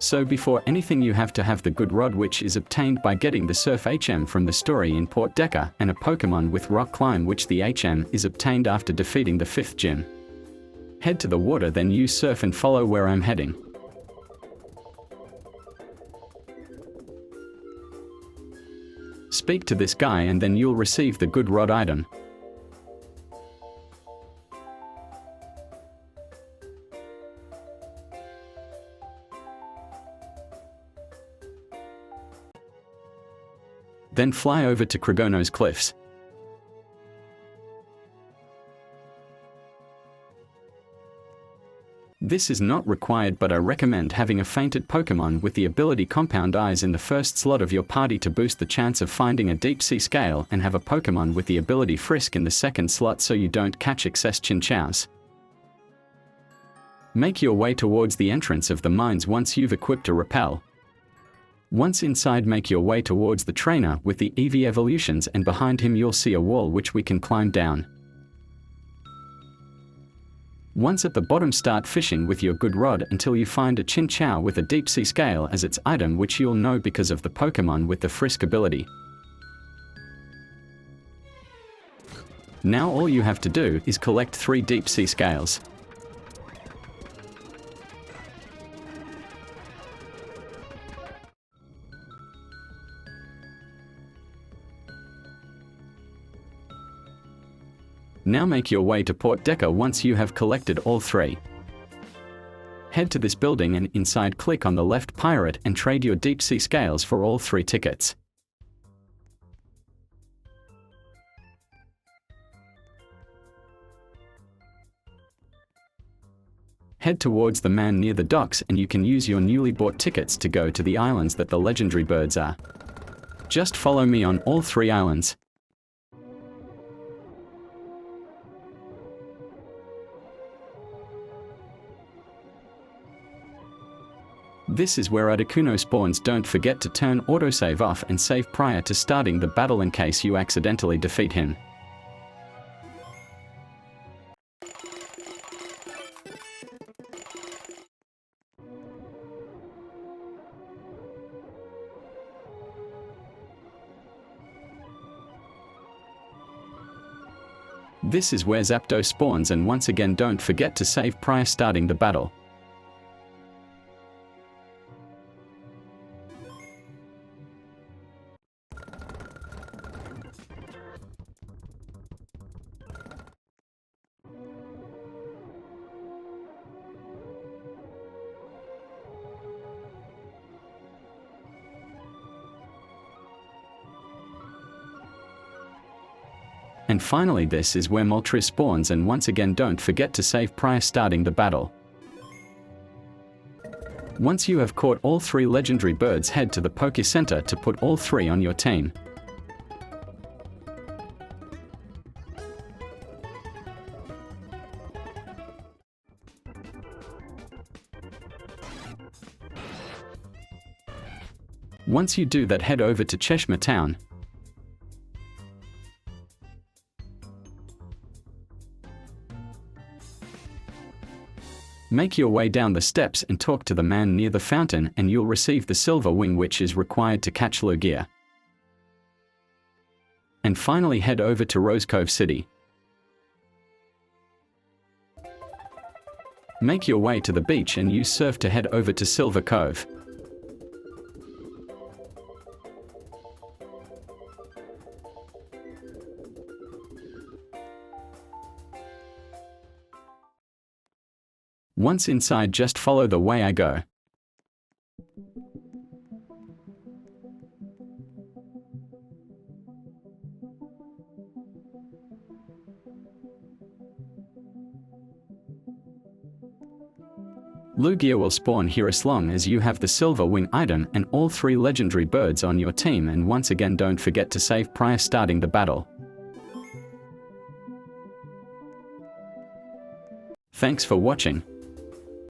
So before anything you have to have the good rod, which is obtained by getting the Surf HM from the story in Port Decker, and a Pokemon with Rock Climb, which the HM is obtained after defeating the 5th gym. Head to the water, then use Surf and follow where I'm heading. Speak to this guy and then you'll receive the good rod item. Then fly over to Kragono's cliffs. This is not required, but I recommend having a fainted Pokemon with the ability Compound Eyes in the first slot of your party to boost the chance of finding a deep sea scale, and have a Pokemon with the ability Frisk in the second slot so you don't catch excess Chinchows. Make your way towards the entrance of the mines once you've equipped a Repel. Once inside, make your way towards the trainer with the EV evolutions, and behind him you'll see a wall which we can climb down. Once at the bottom, start fishing with your good rod until you find a Chinchou with a deep sea scale as its item, which you'll know because of the Pokemon with the Frisk ability. Now all you have to do is collect 3 deep sea scales. Now make your way to Port Decker once you have collected all 3. Head to this building and inside click on the left pirate and trade your deep sea scales for all 3 tickets. Head towards the man near the docks and you can use your newly bought tickets to go to the islands that the legendary birds are. Just follow me on all 3 islands. This is where Articuno spawns. Don't forget to turn autosave off and save prior to starting the battle in case you accidentally defeat him. This is where Zapdos spawns, and once again don't forget to save prior starting the battle. And finally, this is where Moltres spawns, and once again don't forget to save prior starting the battle. Once you have caught all 3 legendary birds, head to the Poke Center to put all 3 on your team. Once you do that, head over to Cheshire Town. Make your way down the steps and talk to the man near the fountain, and you'll receive the silver wing, which is required to catch Lugia. And finally head over to Rose Cove City. Make your way to the beach and use Surf to head over to Silver Cove. Once inside, just follow the way I go. Lugia will spawn here as long as you have the silver wing item and all 3 legendary birds on your team, and once again don't forget to save prior starting the battle. Thanks for watching.